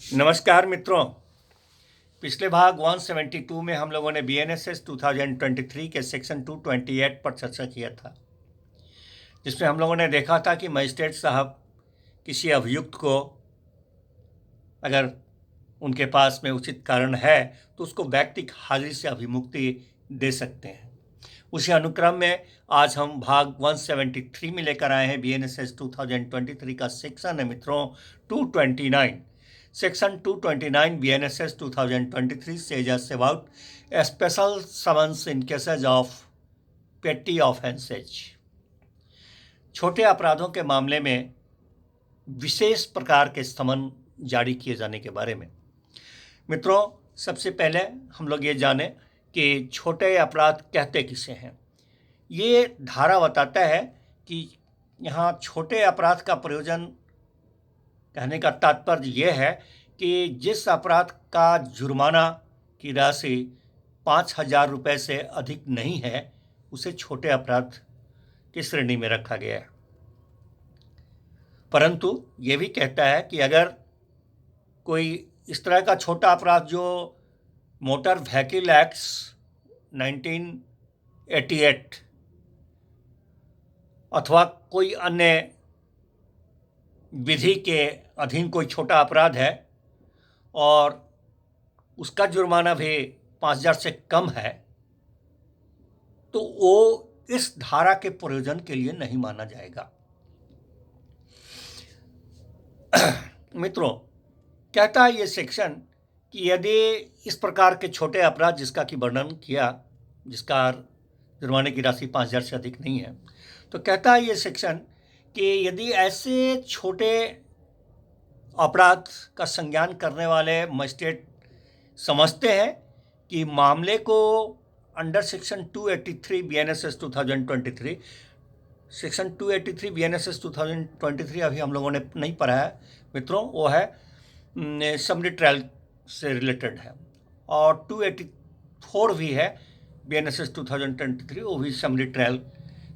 नमस्कार मित्रों। पिछले भाग 172 में हम लोगों ने BNSS 2023 के सेक्शन 228 पर चर्चा किया था, जिसमें हम लोगों ने देखा था कि मजिस्ट्रेट साहब किसी अभियुक्त को अगर उनके पास में उचित कारण है तो उसको व्यक्तिगत हाजिरी से अभिमुक्ति दे सकते हैं। उसी अनुक्रम में आज हम भाग 173 में लेकर आए हैं। BNSS 2023 का सेक्शन है मित्रों 229। Section 229 BNSS 2023 says us about a special summons in cases of petty offences। छोटे अपराधों के मामले में विशेष प्रकार के समन जारी किए जाने के बारे में। मित्रों, सबसे पहले हम लोग ये जानें कि छोटे अपराध कहते किसे हैं। ये धारा बताता है कि यहाँ छोटे अपराध का प्रयोजन कहने का तात्पर्य यह है कि जिस अपराध का जुर्माना की राशि 5,000 रुपये से अधिक नहीं है उसे छोटे अपराध की श्रेणी में रखा गया है। परंतु ये भी कहता है कि अगर कोई इस तरह का छोटा अपराध जो मोटर व्हीकल एक्ट्स 1988 अथवा कोई अन्य विधि के अधीन कोई छोटा अपराध है और उसका जुर्माना भी 5,000 से कम है, तो वो इस धारा के प्रयोजन के लिए नहीं माना जाएगा। मित्रों, कहता है ये सेक्शन कि यदि इस प्रकार के छोटे अपराध जिसका कि वर्णन किया, जिसका जुर्माने की राशि 5,000 से अधिक नहीं है, तो कहता है ये सेक्शन कि यदि ऐसे छोटे अपराध का संज्ञान करने वाले मजिस्ट्रेट समझते हैं कि मामले को under section 283 BNSS 2023, section 283 BNSS 2023 अभी हम लोगों ने नहीं पढ़ा है मित्रों, वो है समरी ट्रायल से रिलेटेड है, और 284 भी है BNSS 2023, वो भी समरी ट्रायल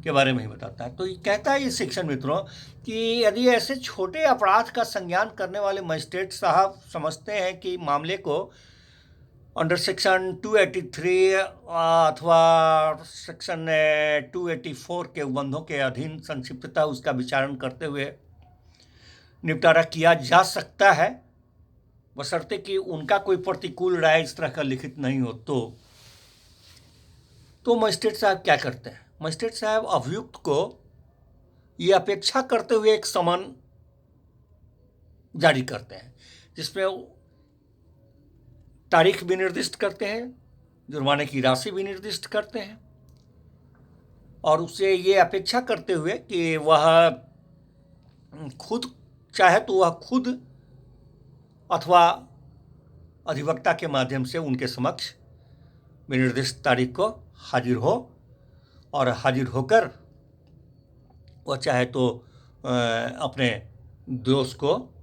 के बारे में ही बताता है। तो ये कहता है ये सेक्शन मित्रों कि यदि ऐसे छोटे अपराध का संज्ञान करने वाले मजिस्ट्रेट साहब समझते हैं कि मामले को अंडर सेक्शन 283 अथवा सेक्शन 284 के उपबंधों के अधीन संक्षिप्तता उसका विचारण करते हुए निपटारा किया जा सकता है, बशर्ते कि उनका कोई प्रतिकूल राय इस तरह का लिखित नहीं हो। तो मजिस्ट्रेट साहब क्या करते हैं? मजिस्ट्रेट साहब अभियुक्त को ये अपेक्षा करते हुए एक समन जारी करते हैं, जिसमें तारीख भी निर्दिष्ट करते हैं, जुर्माने की राशि भी निर्दिष्ट करते हैं, और उससे ये अपेक्षा करते हुए कि वह खुद चाहे तो वह खुद अथवा अधिवक्ता के माध्यम से उनके समक्ष निर्दिष्ट तारीख को हाजिर हो, और हाजिर होकर वह चाहे तो अपने दोष को,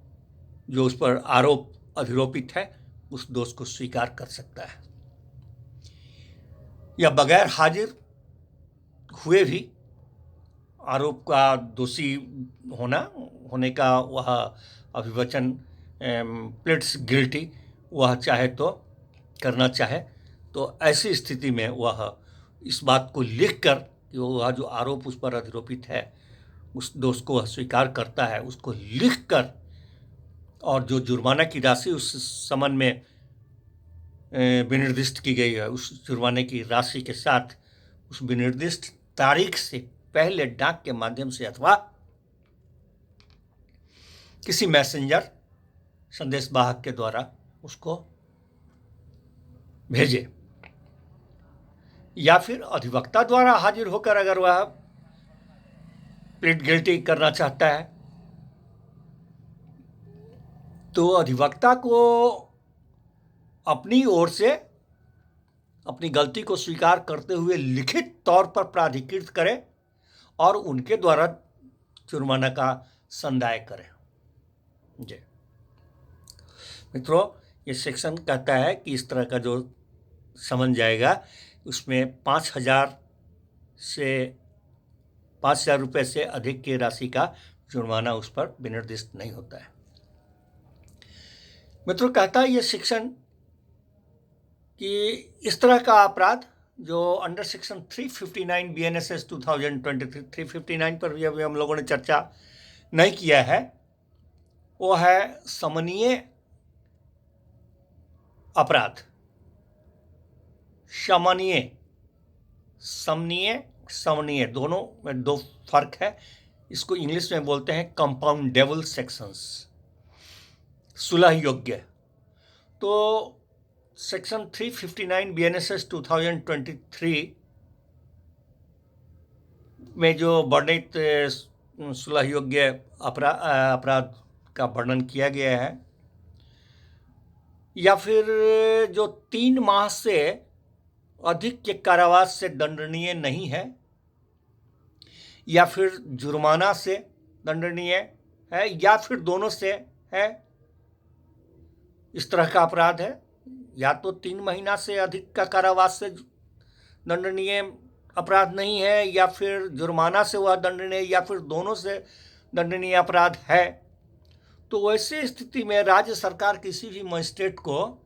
जो उस पर आरोप अधिरोपित है, उस दोष को स्वीकार कर सकता है, या बगैर हाजिर हुए भी आरोप का दोषी होने का वह अभिवचन प्लीड्स गिल्टी वह चाहे तो करना चाहे, तो ऐसी स्थिति में वह इस बात को लिखकर कि वह जो आरोप उस पर अधिरोपित है उस दोष को वह स्वीकार करता है, उसको लिखकर, और जो जुर्माना की राशि उस समन में विनिर्दिष्ट की गई है उस जुर्माने की राशि के साथ उस विनिर्दिष्ट तारीख से पहले डाक के माध्यम से अथवा किसी मैसेंजर संदेशवाहक के द्वारा उसको भेजे, या फिर अधिवक्ता द्वारा हाजिर होकर अगर वह प्लीड गिल्टी करना चाहता है तो अधिवक्ता को अपनी ओर से अपनी गलती को स्वीकार करते हुए लिखित तौर पर प्राधिकृत करे और उनके द्वारा जुर्माना का संदाय करे। जी मित्रों, ये सेक्शन कहता है कि इस तरह का जो समन जाएगा उसमें 5,000 रुपये से अधिक की राशि का जुर्माना उस पर विनिर्दिष्ट नहीं होता है। मित्रों, कहता है ये सेक्शन कि इस तरह का अपराध जो अंडर सेक्शन 359 BNSS 2023 359 पर भी अभी हम लोगों ने चर्चा नहीं किया है, वो है समनीय अपराध। समनीय दोनों में दो फर्क है। इसको इंग्लिश में बोलते हैं कंपाउंडेबल सेक्शंस, सुलह योग्य। तो सेक्शन 359 BNSS 2023 में जो वर्णित सुलह योग्य अपराध का वर्णन किया गया है, या फिर जो 3 माह से अधिक के कारावास से दंडनीय नहीं है, या फिर जुर्माना से दंडनीय है, या फिर दोनों से है, इस तरह का अपराध है। या तो 3 महीना से अधिक का कारावास से दंडनीय अपराध नहीं है, या फिर जुर्माना से वह दंडनीय, या फिर दोनों से दंडनीय अपराध है। तो वैसे स्थिति में राज्य सरकार किसी भी मजिस्ट्रेट को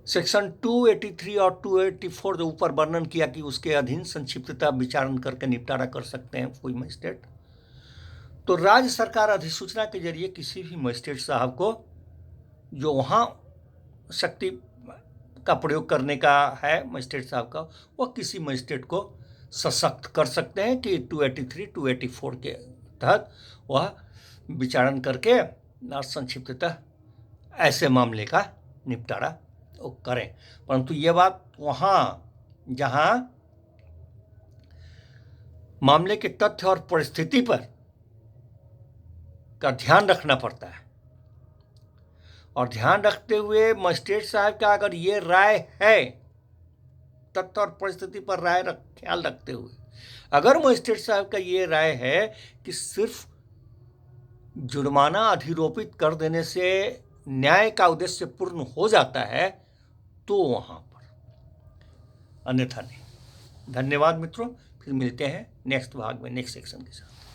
सेक्शन 283 और 284 जो ऊपर वर्णन किया कि उसके अधीन संक्षिप्तता विचारण करके निपटारा कर सकते हैं कोई मजिस्ट्रेट, तो राज्य सरकार अधिसूचना के जरिए किसी भी मजिस्ट्रेट साहब को जो वहाँ शक्ति का प्रयोग करने का है मजिस्ट्रेट साहब का, वह किसी मजिस्ट्रेट को सशक्त कर सकते हैं कि 283 284 के तहत वह विचारण करके संक्षिप्ततः ऐसे मामले का निपटारा करें। परंतु ये बात वहाँ जहाँ मामले के तथ्य और परिस्थिति पर का ध्यान रखना पड़ता है, और ध्यान रखते हुए मजिस्ट्रेट साहब का अगर ये राय है, तथ्य और परिस्थिति पर राय ख्याल रखते हुए अगर मजिस्ट्रेट साहब का ये राय है कि सिर्फ जुर्माना अधिरोपित कर देने से न्याय का उद्देश्य पूर्ण हो जाता है, तो वहाँ पर, अन्यथा नहीं। धन्यवाद मित्रों, फिर मिलते हैं नेक्स्ट भाग में नेक्स्ट सेक्शन के साथ।